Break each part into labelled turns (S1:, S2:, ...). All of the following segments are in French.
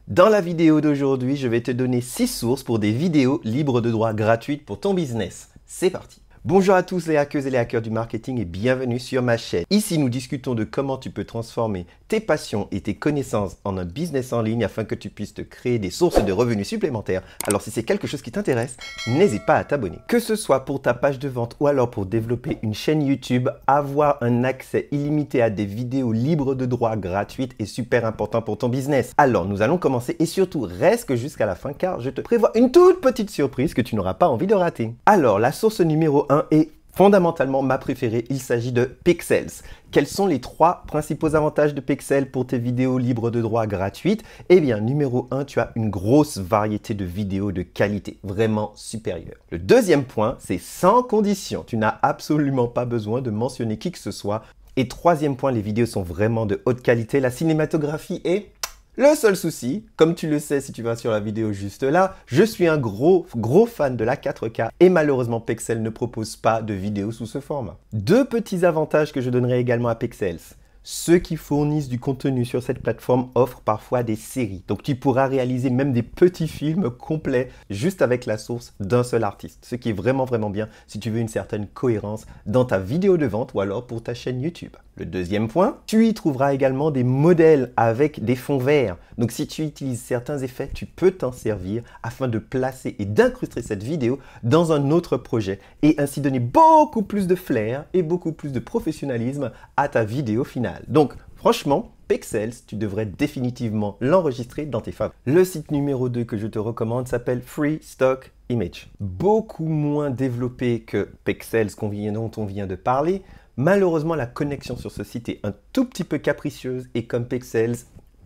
S1: Dans la vidéo d'aujourd'hui, je vais te donner 6 sources pour des vidéos libres de droit gratuites pour ton business. C'est parti! Bonjour à tous les hackeuses et les hackers du marketing et bienvenue sur ma chaîne. Ici, nous discutons de comment tu peux transformer tes passions et tes connaissances en un business en ligne afin que tu puisses te créer des sources de revenus supplémentaires. Alors si c'est quelque chose qui t'intéresse, n'hésite pas à t'abonner. Que ce soit pour ta page de vente ou alors pour développer une chaîne YouTube, avoir un accès illimité à des vidéos libres de droit gratuites est super important pour ton business. Alors nous allons commencer et surtout reste jusqu'à la fin car je te prévois une toute petite surprise que tu n'auras pas envie de rater. Alors la source numéro 1 est fondamentalement ma préférée, il s'agit de Pexels. Quels sont les 3 principaux avantages de Pexels pour tes vidéos libres de droit gratuites? Eh bien, numéro 1, tu as une grosse variété de vidéos de qualité, vraiment supérieure. Le deuxième point, c'est sans condition. Tu n'as absolument pas besoin de mentionner qui que ce soit. Et troisième point, les vidéos sont vraiment de haute qualité. La cinématographie est... Le seul souci, comme tu le sais si tu vas sur la vidéo juste là, je suis un gros fan de la 4K et malheureusement Pexels ne propose pas de vidéos sous ce format. 2 petits avantages que je donnerai également à Pexels. Ceux qui fournissent du contenu sur cette plateforme offrent parfois des séries. Donc tu pourras réaliser même des petits films complets juste avec la source d'un seul artiste. Ce qui est vraiment bien si tu veux une certaine cohérence dans ta vidéo de vente ou alors pour ta chaîne YouTube. Le deuxième point, tu y trouveras également des modèles avec des fonds verts. Donc si tu utilises certains effets, tu peux t'en servir afin de placer et d'incruster cette vidéo dans un autre projet et ainsi donner beaucoup plus de flair et beaucoup plus de professionnalisme à ta vidéo finale. Donc franchement, Pexels, tu devrais définitivement l'enregistrer dans tes favoris. Le site numéro 2 que je te recommande s'appelle Free Stock Image. Beaucoup moins développé que Pexels dont on vient de parler. Malheureusement, la connexion sur ce site est un tout petit peu capricieuse et comme Pexels,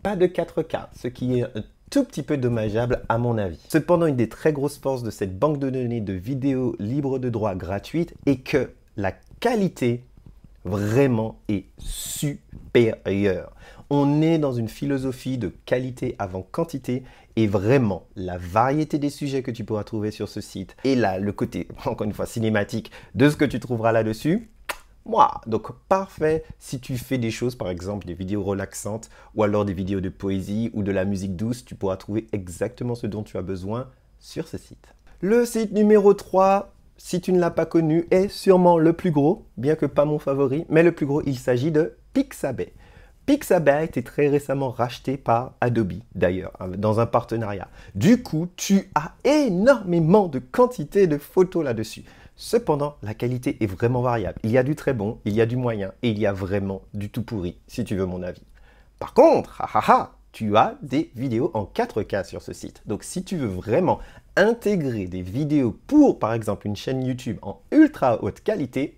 S1: pas de 4K, ce qui est un tout petit peu dommageable à mon avis. Cependant, une des très grosses forces de cette banque de données de vidéos libres de droit gratuites est que la qualité vraiment est supérieure. On est dans une philosophie de qualité avant quantité et vraiment la variété des sujets que tu pourras trouver sur ce site et là le côté, encore une fois, cinématique de ce que tu trouveras là-dessus. Donc parfait si tu fais des choses, par exemple des vidéos relaxantes ou alors des vidéos de poésie ou de la musique douce, tu pourras trouver exactement ce dont tu as besoin sur ce site. Le site numéro 3, si tu ne l'as pas connu, est sûrement le plus gros, bien que pas mon favori, mais le plus gros, il s'agit de Pixabay. Pixabay a été très récemment racheté par Adobe, d'ailleurs, dans un partenariat. Du coup, tu as énormément de quantité de photos là-dessus. Cependant, la qualité est vraiment variable. Il y a du très bon, il y a du moyen et il y a vraiment du tout pourri, si tu veux mon avis. Par contre, tu as des vidéos en 4K sur ce site. Donc, si tu veux vraiment intégrer des vidéos pour, par exemple, une chaîne YouTube en ultra haute qualité,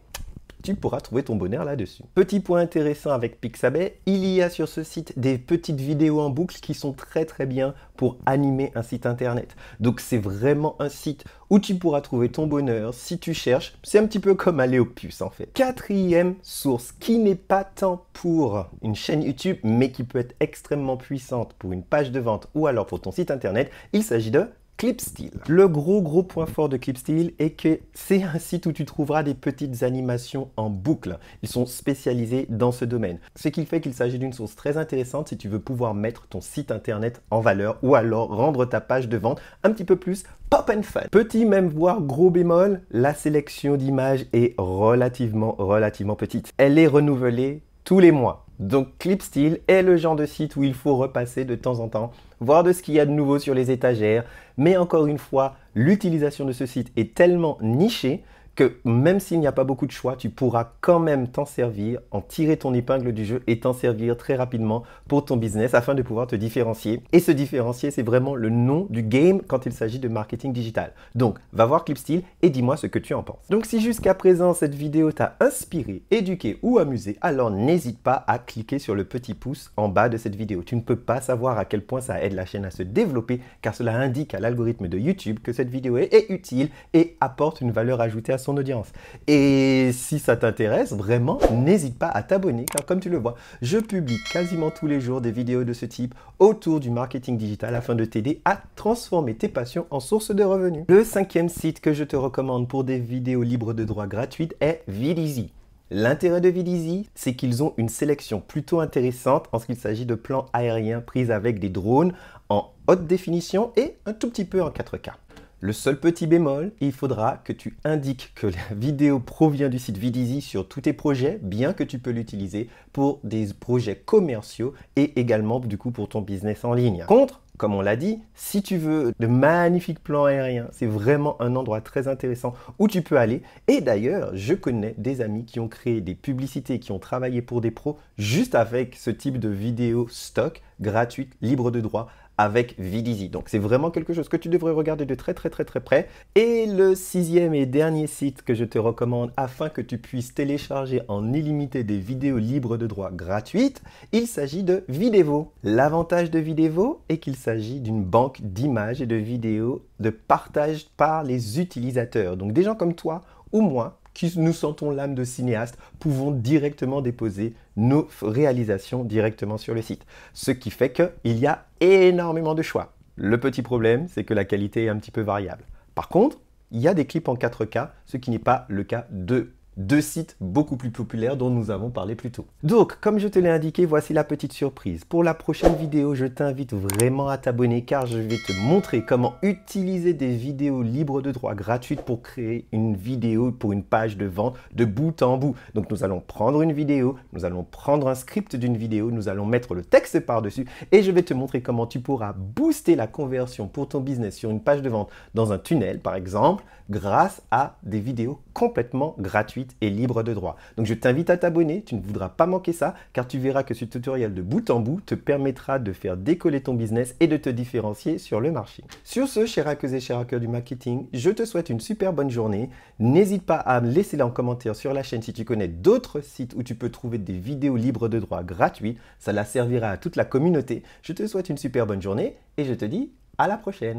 S1: tu pourras trouver ton bonheur là-dessus. Petit point intéressant avec Pixabay, il y a sur ce site des petites vidéos en boucle qui sont très bien pour animer un site internet. Donc c'est vraiment un site où tu pourras trouver ton bonheur si tu cherches. C'est un petit peu comme aller au puce en fait. 4e source qui n'est pas tant pour une chaîne YouTube mais qui peut être extrêmement puissante pour une page de vente ou alors pour ton site internet, il s'agit de Clipsteel. Le gros point fort de Clipsteel est que c'est un site où tu trouveras des petites animations en boucle. Ils sont spécialisés dans ce domaine. Ce qui fait qu'il s'agit d'une source très intéressante si tu veux pouvoir mettre ton site internet en valeur ou alors rendre ta page de vente un petit peu plus pop and fun. Petit même voire gros bémol, la sélection d'images est relativement petite. Elle est renouvelée tous les mois. Donc Clipsteel est le genre de site où il faut repasser de temps en temps, voir de ce qu'il y a de nouveau sur les étagères. Mais encore une fois, l'utilisation de ce site est tellement nichée que même s'il n'y a pas beaucoup de choix, tu pourras quand même t'en servir, en tirer ton épingle du jeu et t'en servir très rapidement pour ton business afin de pouvoir te différencier. Et se différencier, c'est vraiment le nom du game quand il s'agit de marketing digital. Donc, va voir Clipsteel et dis-moi ce que tu en penses. Donc, si jusqu'à présent, cette vidéo t'a inspiré, éduqué ou amusé, alors n'hésite pas à cliquer sur le petit pouce en bas de cette vidéo. Tu ne peux pas savoir à quel point ça aide la chaîne à se développer car cela indique à l'algorithme de YouTube que cette vidéo est utile et apporte une valeur ajoutée à son audience. Et si ça t'intéresse, vraiment, n'hésite pas à t'abonner car comme tu le vois, je publie quasiment tous les jours des vidéos de ce type autour du marketing digital afin de t'aider à transformer tes passions en source de revenus. Le 5e site que je te recommande pour des vidéos libres de droit gratuites est Vidizy. L'intérêt de Vidizy, c'est qu'ils ont une sélection plutôt intéressante en ce qu'il s'agit de plans aériens pris avec des drones en haute définition et un tout petit peu en 4K. Le seul petit bémol, il faudra que tu indiques que la vidéo provient du site Vidizi sur tous tes projets, bien que tu peux l'utiliser pour des projets commerciaux et également du coup pour ton business en ligne. Contre, comme on l'a dit, si tu veux de magnifiques plans aériens, c'est vraiment un endroit très intéressant où tu peux aller. Et d'ailleurs, je connais des amis qui ont créé des publicités, qui ont travaillé pour des pros juste avec ce type de vidéo stock, gratuite, libre de droit, avec Vidizi. Donc c'est vraiment quelque chose que tu devrais regarder de très près. Et le 6e et dernier site que je te recommande afin que tu puisses télécharger en illimité des vidéos libres de droit gratuites, il s'agit de Videvo. L'avantage de Videvo est qu'il s'agit d'une banque d'images et de vidéos de partage par les utilisateurs. Donc des gens comme toi ou moi qui nous sentons l'âme de cinéaste, pouvons directement déposer nos réalisations directement sur le site. Ce qui fait qu'il y a énormément de choix. Le petit problème, c'est que la qualité est un petit peu variable. Par contre, il y a des clips en 4K, ce qui n'est pas le cas de deux sites beaucoup plus populaires dont nous avons parlé plus tôt. Donc, comme je te l'ai indiqué, voici la petite surprise. Pour la prochaine vidéo, je t'invite vraiment à t'abonner car je vais te montrer comment utiliser des vidéos libres de droit gratuites pour créer une vidéo pour une page de vente de bout en bout. Donc, nous allons prendre une vidéo, nous allons prendre un script d'une vidéo, nous allons mettre le texte par-dessus et je vais te montrer comment tu pourras booster la conversion pour ton business sur une page de vente dans un tunnel, par exemple, grâce à des vidéos complètement gratuites et libres de droit. Donc je t'invite à t'abonner, tu ne voudras pas manquer ça car tu verras que ce tutoriel de bout en bout te permettra de faire décoller ton business et de te différencier sur le marché. Sur ce, chers hackers et chers hackers du marketing, je te souhaite une super bonne journée. N'hésite pas à me laisser en commentaire sur la chaîne si tu connais d'autres sites où tu peux trouver des vidéos libres de droit gratuites. Ça la servira à toute la communauté. Je te souhaite une super bonne journée et je te dis à la prochaine.